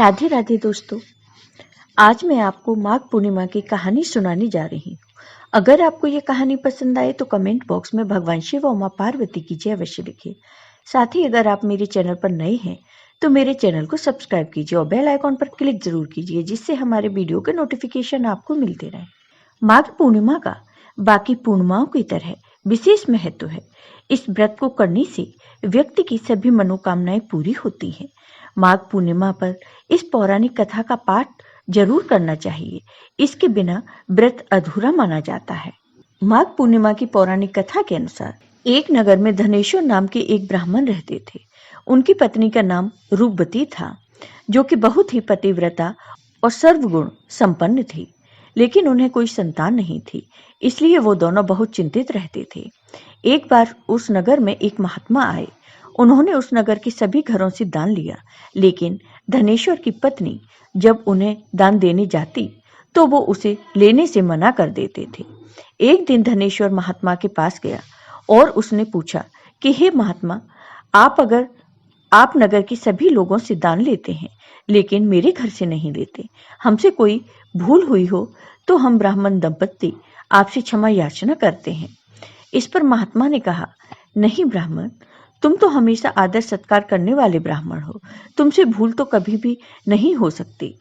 राधे राधे दोस्तों। आज मैं आपको माघ पूर्णिमा की कहानी सुनाने जा रही हूँ। अगर आपको ये कहानी पसंद आए तो कमेंट बॉक्स में भगवान शिव और माँ पार्वती की जय अवश्य लिखिए। साथ ही अगर आप मेरे चैनल पर नए हैं तो मेरे चैनल को सब्सक्राइब कीजिए और बेल आइकॉन पर क्लिक जरूर कीजिए, जिससे हमारे वीडियो के नोटिफिकेशन आपको मिलते रहे। माघ पूर्णिमा का बाकी पूर्णिमाओं की तरह विशेष महत्व है। इस व्रत को करने से व्यक्ति की सभी मनोकामनाएं पूरी होती हैं। माघ पूर्णिमा पर इस पौराणिक कथा का पाठ जरूर करना चाहिए। इसके बिना व्रत अधूरा माना जाता है। माघ पूर्णिमा की पौराणिक कथा के अनुसार एक नगर में धनेश्वर नाम के एक ब्राह्मण रहते थे। उनकी पत्नी का नाम रूपवती था, जो कि बहुत ही पतिव्रता और सर्वगुण संपन्न थी। लेकिन उन्हें कोई संतान नहीं थी, इसलिए वो दोनों बहुत चिंतित रहते थे। एक बार उस नगर में एक महात्मा आए। उन्होंने उस नगर के सभी घरों से दान लिया, लेकिन धनेश्वर की पत्नी जब उन्हें दान देने जाती तो वो उसे लेने से मना कर देते थे। एक दिन धनेश्वर महात्मा के पास गया और उसने पूछा कि हे महात्मा, आप नगर के सभी लोगों से दान लेते हैं, लेकिन मेरे घर से नहीं लेते। हमसे कोई भूल हुई हो तो हम ब्राह्मण दंपत्ति आपसे क्षमा याचना करते हैं। इस पर महात्मा ने कहा, नहीं ब्राह्मण, तुम तो हमेशा आदर सत्कार करने वाले ब्राह्मण हो, तुमसे भूल तो कभी भी नहीं हो सकती।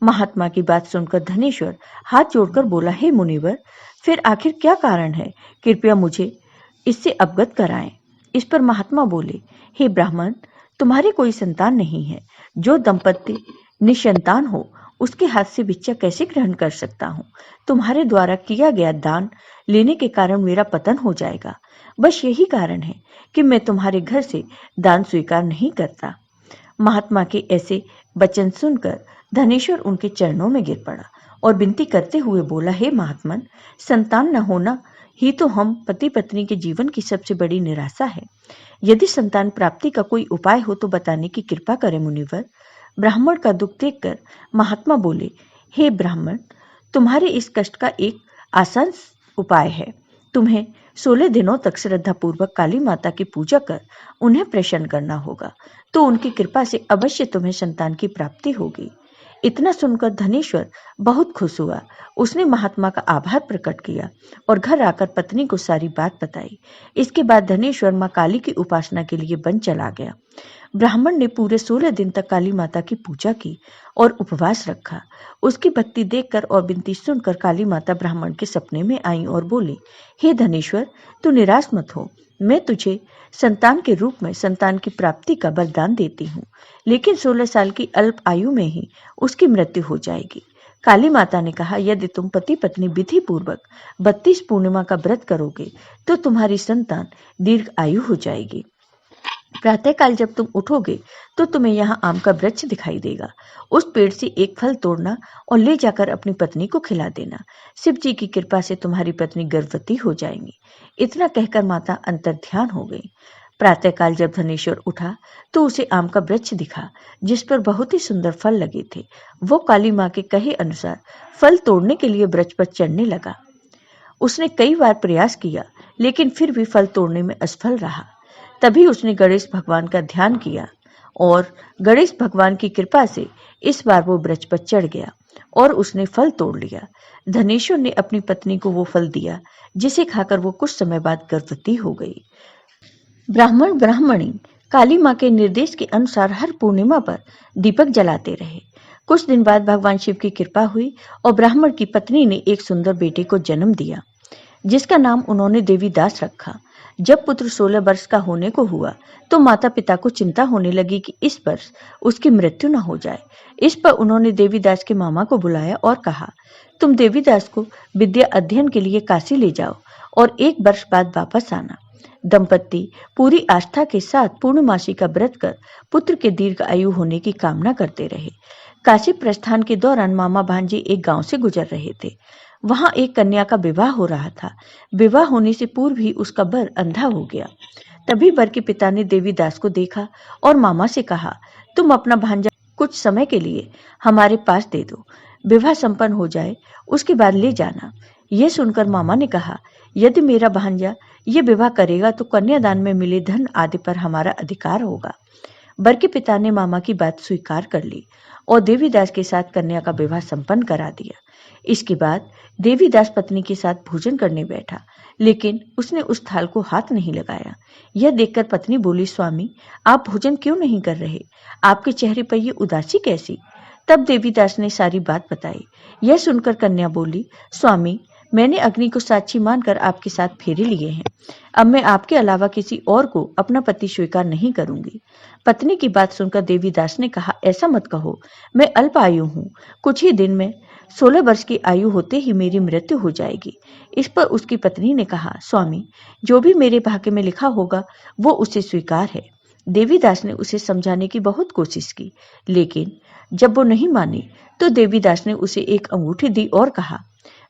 महात्मा की बात सुनकर धनेश्वर हाथ जोड़कर बोला, हे मुनिवर, फिर आखिर क्या कारण है? कृपया मुझे इससे अवगत कराएं। इस पर महात्मा बोले, हे ब्राह्मण, तुम्हारी कोई संतान नहीं है। जो दंपत्ति निसंतान हो उसके हाथ से भिक्षा कैसे ग्रहण कर सकता हूँ? तुम्हारे द्वारा किया गया दान लेने के कारण मेरा पतन हो जाएगा। बस यही कारण है कि मैं तुम्हारे घर से दान स्वीकार नहीं करता। महात्मा के ऐसे वचन सुनकर धनेश्वर उनके चरणों में गिर पड़ा और विनती करते हुए बोला, हे महात्मन, संतान न होना ही तो हम पति पत्नी के जीवन की सबसे बड़ी निराशा है। यदि संतान प्राप्ति का कोई उपाय हो तो बताने की कृपा करें मुनिवर। ब्राह्मण का दुख देखकर महात्मा बोले, हे ब्राह्मण, तुम्हारे इस कष्ट का एक आसान उपाय है। तुम्हें 16 दिनों तक श्रद्धापूर्वक काली माता की पूजा कर उन्हें प्रसन्न करना होगा, तो उनकी कृपा से अवश्य तुम्हें संतान की प्राप्ति होगी। इतना सुनकर धनेश्वर बहुत खुश हुआ। उसने महात्मा का आभार प्रकट किया और घर आकर पत्नी को सारी बात बताई। इसके बाद धनेश्वर मां काली की उपासना के लिए वन चला गया। ब्राह्मण ने पूरे 16 दिन तक काली माता की पूजा की और उपवास रखा। उसकी भक्ति देखकर और विनती सुनकर काली माता ब्राह्मण के सपने में आई और बोली, हे धनेश्वर, तू निराश मत हो। मैं तुझे संतान के रूप में संतान की प्राप्ति का वरदान देती हूँ, लेकिन 16 साल की अल्प आयु में ही उसकी मृत्यु हो जाएगी। काली माता ने कहा, यदि तुम पति पत्नी विधि पूर्वक 32 पूर्णिमा का व्रत करोगे तो तुम्हारी संतान दीर्घ आयु हो जाएगी। प्रातःकाल जब तुम उठोगे तो तुम्हें यहाँ आम का वृक्ष दिखाई देगा। उस पेड़ से एक फल तोड़ना और ले जाकर अपनी पत्नी को खिला देना। शिव जी की कृपा से तुम्हारी पत्नी गर्भवती हो जाएंगी। इतना कहकर माता अंतर्ध्यान हो गई। प्रातःकाल जब धनेश्वर उठा तो उसे आम का वृक्ष दिखा, जिस पर बहुत ही सुंदर फल लगे थे। वो काली माँ के कहे अनुसार फल तोड़ने के लिए वृक्ष पर चढ़ने लगा। उसने कई बार प्रयास किया, लेकिन फिर भी फल तोड़ने में असफल रहा। तभी उसने गणेश भगवान का ध्यान किया और गणेश भगवान की कृपा से इस बार वो वृक्ष पर चढ़ गया और उसने फल तोड़ लिया। धनेश्वर ने अपनी पत्नी को वो फल दिया, जिसे खाकर वो कुछ समय बाद गर्भवती हो गई। ब्राह्मण ब्राह्मणी काली माँ के निर्देश के अनुसार हर पूर्णिमा पर दीपक जलाते रहे। कुछ दिन बाद भगवान शिव की कृपा हुई और ब्राह्मण की पत्नी ने एक सुंदर बेटे को जन्म दिया, जिसका नाम उन्होंने देवीदास रखा। जब पुत्र 16 वर्ष का होने को हुआ तो माता पिता को चिंता होने लगी कि इस वर्ष उसकी मृत्यु न हो जाए। इस पर उन्होंने देवीदास के मामा को बुलाया और कहा, तुम देवीदास को विद्या अध्ययन के लिए काशी ले जाओ और 1 वर्ष बाद वापस आना। दंपत्ति पूरी आस्था के साथ पूर्णमासी का व्रत कर पुत्र के दीर्घ आयु होने की कामना करते रहे। काशी प्रस्थान के दौरान मामा भांजे एक गांव से गुजर रहे थे। वहां एक कन्या का विवाह हो रहा था। विवाह होने से पूर्व ही उसका वर अंधा हो गया। तभी वर के पिता ने देवीदास को देखा और मामा से कहा, तुम अपना भांजा कुछ समय के लिए हमारे पास दे दो। विवाह संपन्न हो जाए उसके बाद ले जाना। यह सुनकर मामा ने कहा, यदि मेरा भांजा ये विवाह करेगा तो कन्यादान में मिले धन आदि पर हमारा अधिकार होगा। वर के पिता ने मामा की बात स्वीकार कर ली और देवीदास के साथ कन्या का विवाह संपन्न करा दिया। इसके बाद देवीदास पत्नी के साथ भोजन करने बैठा, लेकिन उसने उस थाल को हाथ नहीं लगाया। यह देखकर पत्नी बोली, स्वामी, आप भोजन क्यों नहीं कर रहे? आपके चेहरे पर ये उदासी कैसी? तब देवीदास ने सारी बात बताई। यह सुनकर कन्या बोली, स्वामी, मैंने अग्नि को साक्षी मानकर आपके साथ फेरे लिए हैं। अब मैं आपके अलावा किसी और को अपना पति स्वीकार नहीं करूंगी। पत्नी की बात सुनकर देवीदास ने कहा, ऐसा मत कहो, मैं अल्प आयु हूँ। कुछ ही दिन में 16 वर्ष की आयु होते ही मेरी मृत्यु हो जाएगी। इस पर उसकी पत्नी ने कहा, स्वामी, जो भी मेरे भाग्य में लिखा होगा वो उसे स्वीकार है। देवीदास ने उसे समझाने की बहुत कोशिश की, लेकिन जब वो नहीं मानी तो देवीदास ने उसे एक अंगूठी दी और कहा,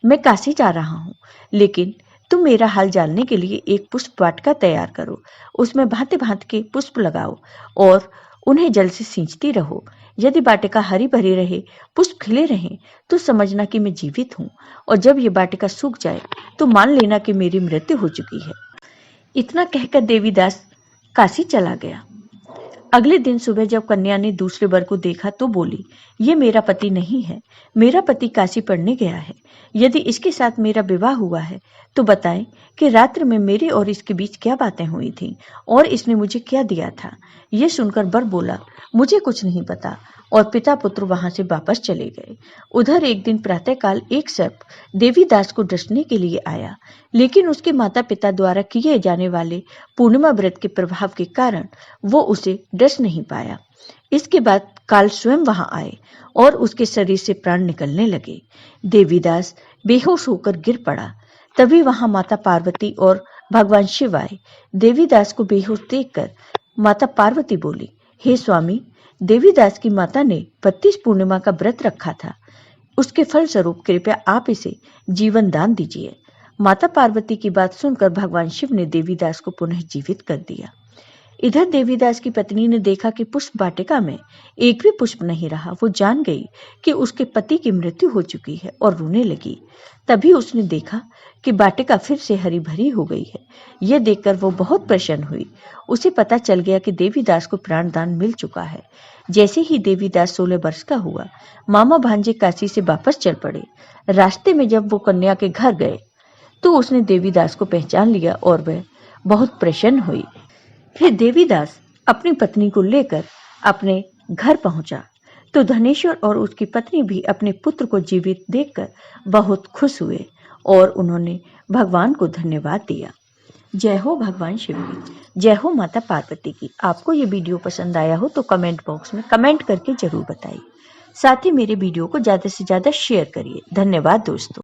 मैं काशी जा रहा हूँ, लेकिन तुम मेरा हाल जानने के लिए एक पुष्प वाटिका तैयार करो। उसमें भांति भांति के पुष्प लगाओ और उन्हें जल से सींचती रहो। यदि वाटिका हरी भरी रहे, पुष्प खिले रहें, तो समझना कि मैं जीवित हूँ, और जब ये वाटिका सूख जाए तो मान लेना कि मेरी मृत्यु हो चुकी है। इतना कहकर देवीदास काशी चला गया। अगले दिन सुबह जब कन्या ने दूसरे वर को देखा तो बोली, ये मेरा पति नहीं है, मेरा पति काशी पढ़ने गया है। यदि इसके साथ मेरा विवाह हुआ है तो बताएं कि रात्र में मेरे और इसके बीच क्या बातें हुई थीं और इसने मुझे क्या दिया था। ये सुनकर वर बोला, मुझे कुछ नहीं पता, और पिता पुत्र वहां से वापस चले गए। उधर एक दिन प्रातःकाल एक सर्प देवीदास को डसने के लिए आया, लेकिन उसके माता पिता द्वारा किए जाने वाले पूर्णिमा व्रत के प्रभाव के कारण वो उसे डस नहीं पाया। इसके बाद काल स्वयं वहां आए और उसके शरीर से प्राण निकलने लगे। देवीदास बेहोश होकर गिर पड़ा। तभी वहां माता पार्वती और भगवान शिव आए। देवीदास को बेहोश देखकर माता पार्वती बोली, हे स्वामी, देवीदास की माता ने 32 पूर्णिमा का व्रत रखा था, उसके फलस्वरूप कृपया आप इसे जीवन दान दीजिए। माता पार्वती की बात सुनकर भगवान शिव ने देवीदास को पुनः जीवित कर दिया। इधर देवीदास की पत्नी ने देखा कि पुष्प वाटिका में एक भी पुष्प नहीं रहा। वो जान गई कि उसके पति की मृत्यु हो चुकी है और रोने लगी। तभी उसने देखा कि वाटिका फिर से हरी भरी हो गई है। यह देखकर वो बहुत प्रसन्न हुई। उसे पता चल गया कि देवीदास को प्राणदान मिल चुका है। जैसे ही देवीदास 16 वर्ष का हुआ, मामा भांजे काशी से वापस चल पड़े। रास्ते में जब वो कन्या के घर गए तो उसने देवीदास को पहचान लिया और वह बहुत प्रसन्न हुई। फिर देवीदास अपनी पत्नी को लेकर अपने घर पहुंचा तो धनेश्वर और उसकी पत्नी भी अपने पुत्र को जीवित देखकर बहुत खुश हुए और उन्होंने भगवान को धन्यवाद दिया। जय हो भगवान शिव की, जय हो माता पार्वती की। आपको ये वीडियो पसंद आया हो तो कमेंट बॉक्स में कमेंट करके जरूर बताइए। साथ ही मेरे वीडियो को ज्यादा से ज्यादा शेयर करिए। धन्यवाद दोस्तों।